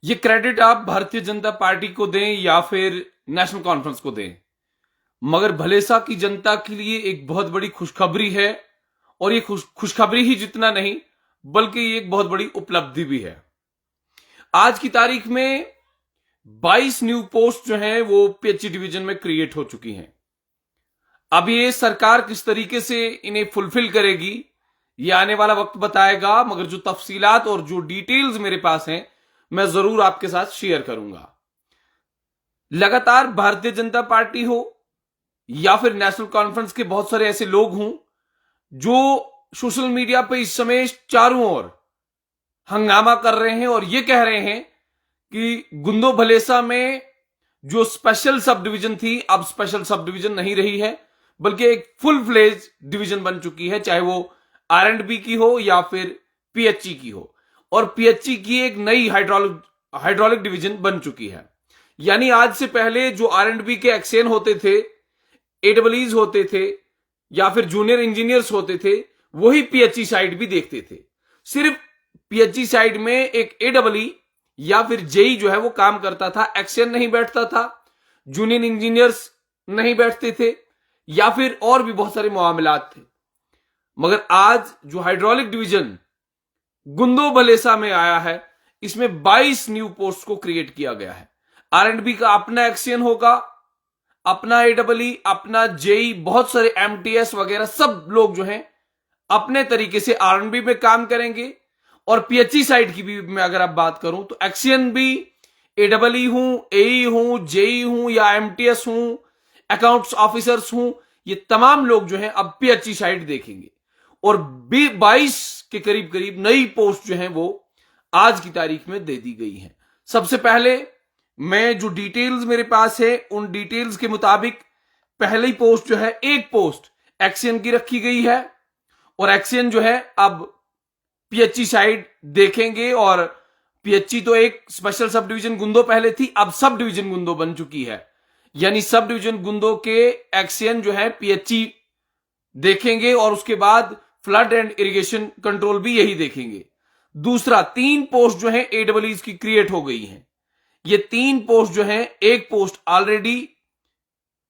ये क्रेडिट आप भारतीय जनता पार्टी को दें या फिर नेशनल कॉन्फ्रेंस को दें, मगर भलेसा की जनता के लिए एक बहुत बड़ी खुशखबरी है। और ये खुशखबरी ही जितना नहीं, बल्कि ये एक बहुत बड़ी उपलब्धि भी है। आज की तारीख में 22 न्यू पोस्ट जो हैं वो पीएचई डिवीजन में क्रिएट हो चुकी हैं। अब ये सरकार किस तरीके से इन्हें फुलफिल करेगी, ये आने वाला वक्त बताएगा, मगर जो तफसीलात और जो डिटेल्स मेरे पास हैं मैं जरूर आपके साथ शेयर करूंगा। लगातार भारतीय जनता पार्टी हो या फिर नेशनल कॉन्फ्रेंस के बहुत सारे ऐसे लोग हों जो सोशल मीडिया पे इस समय चारों ओर हंगामा कर रहे हैं और ये कह रहे हैं कि गुंदो भलेसा में जो स्पेशल सब डिवीजन थी अब स्पेशल सब डिवीजन नहीं रही है, बल्कि एक फुल फ्लेज डिवीजन बन चुकी है, चाहे वो आर&बी की हो या फिर पीएचई की हो। और पीएचई की एक नई हाइड्रोलिक डिवीजन बन चुकी है। यानी आज से पहले जो आर&बी के एक्सेन होते थे, एडब्ल्यूज होते थे या फिर जूनियर इंजीनियर्स होते थे, वही पीएचई साइड भी देखते थे। सिर्फ पीएचई साइड में एक एडब्ल्यू या फिर जेई जो है वो काम करता था, एक्सेन नहीं बैठता था, जूनियर इंजीनियर्स नहीं बैठते थे या फिर और भी बहुत सारे मामलात थे। मगर आज जो हाइड्रोलिक डिवीजन गुंदो भलेसा में आया है, इसमें 22 न्यू पोस्ट को क्रिएट किया गया है। आर&बी का अपना एक्सेन होगा, अपना एडब्ल्यू, अपना जेई, बहुत सारे एमटीएस वगैरह सब लोग जो हैं अपने तरीके से आर&बी में काम करेंगे। और पीएचई साइड की भी मैं अगर आप बात करूं तो एक्सेन भी एडब्ल्यू हूं, एई हूं, जेई हूं या एमटीएस हूं, अकाउंट्स ऑफिसर्स हूं, ये तमाम लोग जो हैं अब पीएचई साइड देखेंगे। और 22 के करीब करीब नई पोस्ट जो हैं वो आज की तारीख में दे दी गई हैं। सबसे पहले मैं जो डिटेल्स मेरे पास है उन डिटेल्स के मुताबिक पहली पोस्ट जो है, एक पोस्ट एक्सेन की रखी गई है और एक्सेन जो है अब पीएचई साइड देखेंगे। और पीएचई तो एक स्पेशल सब डिवीजन गुंदो पहले थी, अब सब डिवीजन गुंदो बन चुकी है। यानी सब डिवीजन गुंदो के एक्सेन जो है पीएचई देखेंगे और उसके बाद फ्लड एंड इरिगेशन कंट्रोल भी यही देखेंगे। दूसरा, 3 पोस्ट जो है एडब्ल्यूज की क्रिएट हो गई हैं। ये 3 पोस्ट जो है, एक पोस्ट ऑलरेडी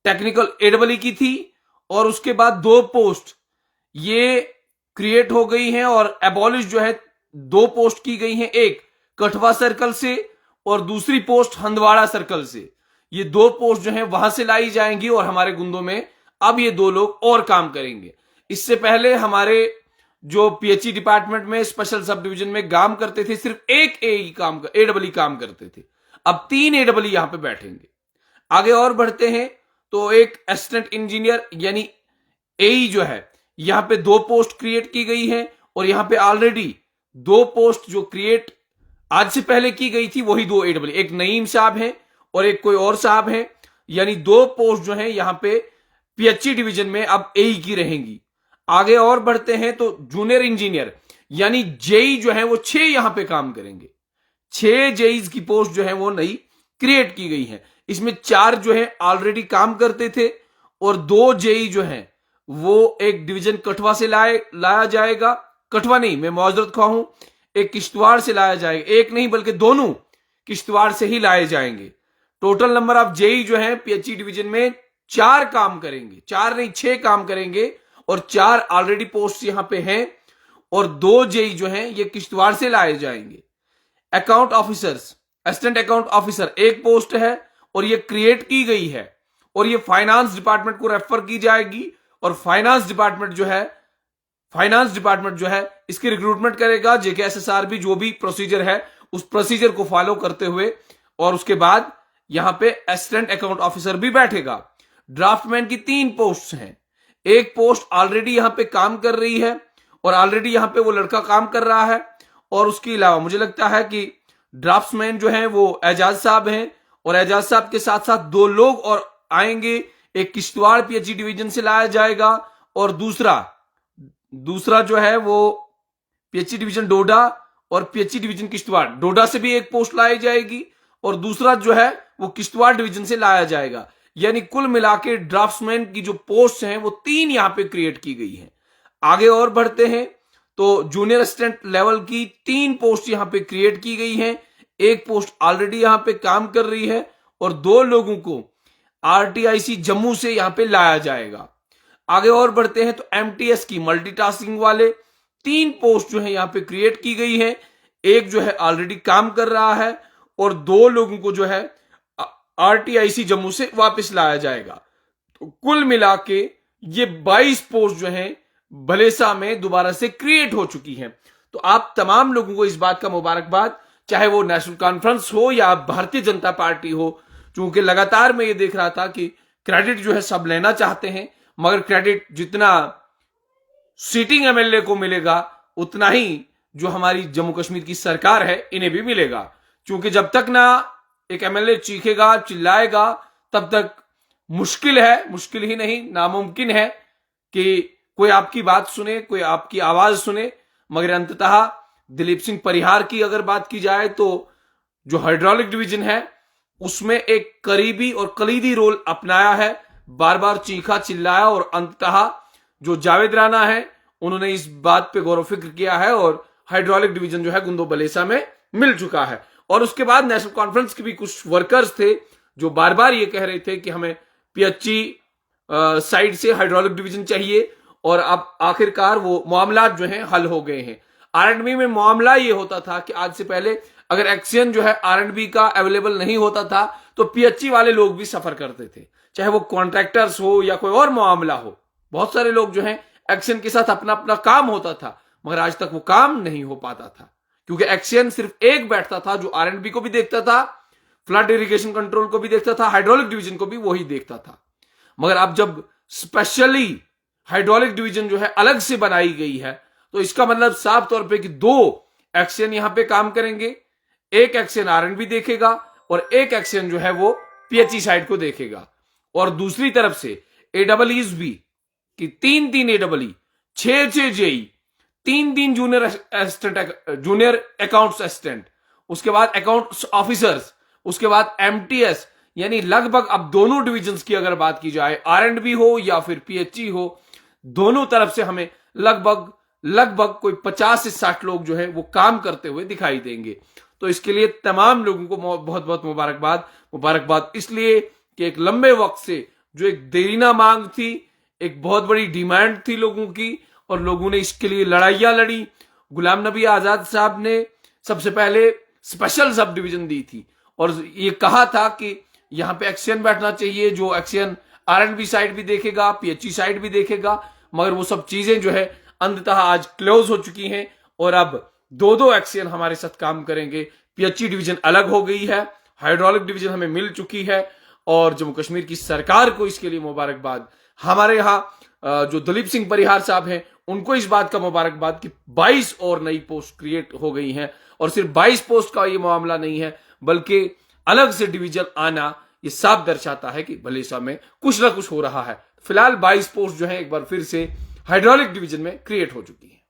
टेक्निकल एडब्ल्यू की थी और उसके बाद 2 पोस्ट ये क्रिएट हो गई हैं और एबॉलिश जो है 2 पोस्ट की गई हैं, एक कठवा सर्कल से और दूसरी पोस्ट हंदवाड़ा सर्कल से। ये 2 पोस्ट जो है वहां से लाई जाएंगी और हमारे गुंदों में अब ये 2 लोग और काम करेंगे। इससे पहले हमारे जो पीएचई डिपार्टमेंट में स्पेशल सब डिवीजन में काम करते थे, सिर्फ एक एडब्ल्यू काम करते थे, अब 3 एडब्ल्यू यहां पे बैठेंगे। आगे और बढ़ते हैं तो एक असिस्टेंट इंजीनियर यानी एई जो है, यहां पे 2 पोस्ट क्रिएट की गई है और यहां पे ऑलरेडी 2 पोस्ट जो क्रिएट आज से पहले की गई थी वही 2 एडब्ल्यू, एक नईम साहब हैं और एक कोई और साहब हैं। यानी 2 पोस्ट जो है यहां पे पीएचई डिवीजन में अब एई की रहेंगी। आगे और बढ़ते हैं तो जूनियर इंजीनियर यानी जेई जो है वो 6 यहां पे काम करेंगे। 6 जेईज की पोस्ट जो है वो नई क्रिएट की गई है। इसमें 4 जो है ऑलरेडी काम करते थे और 2 जेई जो है वो एक डिवीजन कठवा से लाया जाएगा। कठवा नहीं, मैं माजरत खा हूं, एक किश्तवाड़ से लाया जाएगा। एक नहीं बल्कि दोनों किश्तवाड़ से ही लाए जाएंगे। टोटल नंबर ऑफ जेई जो है पीएचई डिवीजन में 4 काम करेंगे, 4 नहीं 6 काम करेंगे और 4 ऑलरेडी पोस्ट यहां पे हैं और 2 जेई जो हैं ये किश्तवाड़ से लाए जाएंगे। Account officers, assistant account officer एक पोस्ट है और ये क्रिएट की गई है और ये फाइनेंस डिपार्टमेंट को रेफर की जाएगी और फाइनेंस डिपार्टमेंट जो है इसकी रिक्रूटमेंट करेगा। जेकेएसएसआरबी जो भी प्रोसीजर है उस प्रोसीजर को फॉलो करते हुए और उसके बाद यहां पे असिस्टेंट अकाउंट ऑफिसर भी बैठेगा। ड्राफ्टमैन की 3 पोस्ट हैं, एक पोस्ट ऑलरेडी यहां पे काम कर रही है और ऑलरेडी यहां पे वो लड़का काम कर रहा है और उसके अलावा मुझे लगता है कि ड्राफ्ट्समैन जो है वो एजाज साहब हैं और एजाज साहब के साथ साथ 2 लोग और आएंगे। एक किश्तवाड़ पीएचई डिवीजन से लाया जाएगा और दूसरा जो है वो पीएचई डिवीजन डोडा और पीएचई डिवीजन किश्तवाड़, डोडा से भी एक पोस्ट लाई जाएगी और दूसरा जो है वो किश्तवाड़ डिवीजन से लाया जाएगा। यानी कुल मिला के ड्राफ्ट्समैन की जो पोस्ट हैं वो 3 यहां पे क्रिएट की गई हैं। आगे और बढ़ते हैं तो जूनियर असिस्टेंट लेवल की 3 पोस्ट यहां पे क्रिएट की गई हैं। एक पोस्ट ऑलरेडी यहां पे काम कर रही है और 2 लोगों को आरटीआईसी जम्मू से यहां पे लाया जाएगा। आगे और बढ़ते हैं तो एमटीएस की मल्टीटास्किंग वाले 3 पोस्ट जो है यहां पे क्रिएट की गई है। एक जो है ऑलरेडी काम कर रहा है और 2 लोगों को जो है आरटीआईसी जम्मू से वापस लाया जाएगा। तो कुल मिला के ये 22 पोस्ट जो है भलेसा में दोबारा से क्रिएट हो चुकी हैं। तो आप तमाम लोगों को इस बात का मुबारकबाद, चाहे वो नेशनल कॉन्फ्रेंस हो या भारतीय जनता पार्टी हो, क्योंकि लगातार मैं ये देख रहा था कि क्रेडिट जो है सब लेना चाहते हैं, मगर क्रेडिट जितना सीटिंग एमएलए को मिलेगा उतना ही जो हमारी जम्मू कश्मीर की सरकार है इन्हें भी मिलेगा। क्योंकि जब तक ना एक एमएलए चीखेगा, चिल्लाएगा, तब तक मुश्किल है, मुश्किल ही नहीं नामुमकिन है कि कोई आपकी बात सुने, कोई आपकी आवाज सुने। मगर अंततः दिलीप सिंह परिहार की अगर बात की जाए तो जो हाइड्रोलिक डिवीजन है उसमें एक करीबी और कलीदी रोल अपनाया है, बार बार चीखा, चिल्लाया और अंततः जो जावेद राणा है उन्होंने इस बात पे गौर फिक्र किया है और हाइड्रोलिक डिवीजन जो है गुंदो बलेसा में मिल चुका है। और उसके बाद नेशनल कॉन्फ्रेंस के भी कुछ वर्कर्स थे जो बार बार ये कह रहे थे कि हमें पीएचई साइड से हाइड्रोलिक डिवीजन चाहिए और अब आखिरकार वो मामला जो है हल हो गए हैं। आरएंडबी में मामला ये होता था कि आज से पहले अगर एक्सचेंज जो है आरएंडबी का अवेलेबल नहीं होता था तो पीएचई वाले लोग भी सफर करते थे, चाहे वो कॉन्ट्रैक्टर्स हो या कोई और मामला हो। बहुत सारे लोग जो है एक्शन के साथ अपना अपना काम होता था, मगर आज तक वो काम नहीं हो पाता था क्योंकि एक्शन सिर्फ एक बैठता था जो आरएंडबी को भी देखता था, फ्लड इरिगेशन कंट्रोल को भी देखता था, हाइड्रोलिक डिवीजन को भी वही देखता था। मगर अब जब स्पेशली हाइड्रोलिक डिवीजन जो है अलग से बनाई गई है तो इसका मतलब साफ तौर पे कि 2 एक्शन यहां पे काम करेंगे। एक एक्शन आरएंडबी देखेगा और एक एक्शन जो है वो पीएचई साइड को देखेगा। और दूसरी तरफ से एडब्ल्यूज भी कि 3 एडब्ल्यू, 6 जेई, 3 जूनियर अकाउंट्स असिस्टेंट, उसके बाद अकाउंट्स ऑफिसर्स, उसके बाद एमटीएस, यानी लगभग अब दोनों डिविजन्स की अगर बात की जाए आरएंडबी हो या फिर पीएचई हो, दोनों तरफ से हमें लगभग कोई 50 से 60 लोग जो है वो काम करते हुए दिखाई देंगे। तो इसके लिए तमाम लोगों को बहुत बहुत मुबारकबाद इसलिए कि एक लंबे वक्त से जो एक देरीना मांग थी, एक बहुत बड़ी डिमांड थी लोगों की और लोगों ने इसके लिए लड़ाइयां लड़ी। गुलाम नबी आजाद साहब ने सबसे पहले स्पेशल सब डिवीजन दी थी और ये कहा था कि यहां पे एक्शन बैठना चाहिए जो एक्शन आरएंडबी साइड भी देखेगा, पीएचई साइड भी देखेगा। मगर वो सब चीजें जो है अंततः आज क्लोज हो चुकी हैं और अब 2 एक्शन हमारे साथ काम करेंगे। पीएचई डिवीजन अलग हो गई है, हाइड्रोलिक डिवीजन हमें मिल चुकी है और जम्मू कश्मीर की सरकार को इसके लिए मुबारकबाद। हमारे यहाँ जो दिलीप सिंह परिहार साहब हैं उनको इस बात का मुबारकबाद कि 22 और नई पोस्ट क्रिएट हो गई हैं और सिर्फ 22 पोस्ट का ये मामला नहीं है बल्कि अलग से डिवीजन आना ये साफ दर्शाता है कि भलेसा में कुछ ना कुछ हो रहा है। फिलहाल 22 पोस्ट जो है एक बार फिर से हाइड्रोलिक डिवीजन में क्रिएट हो चुकी है।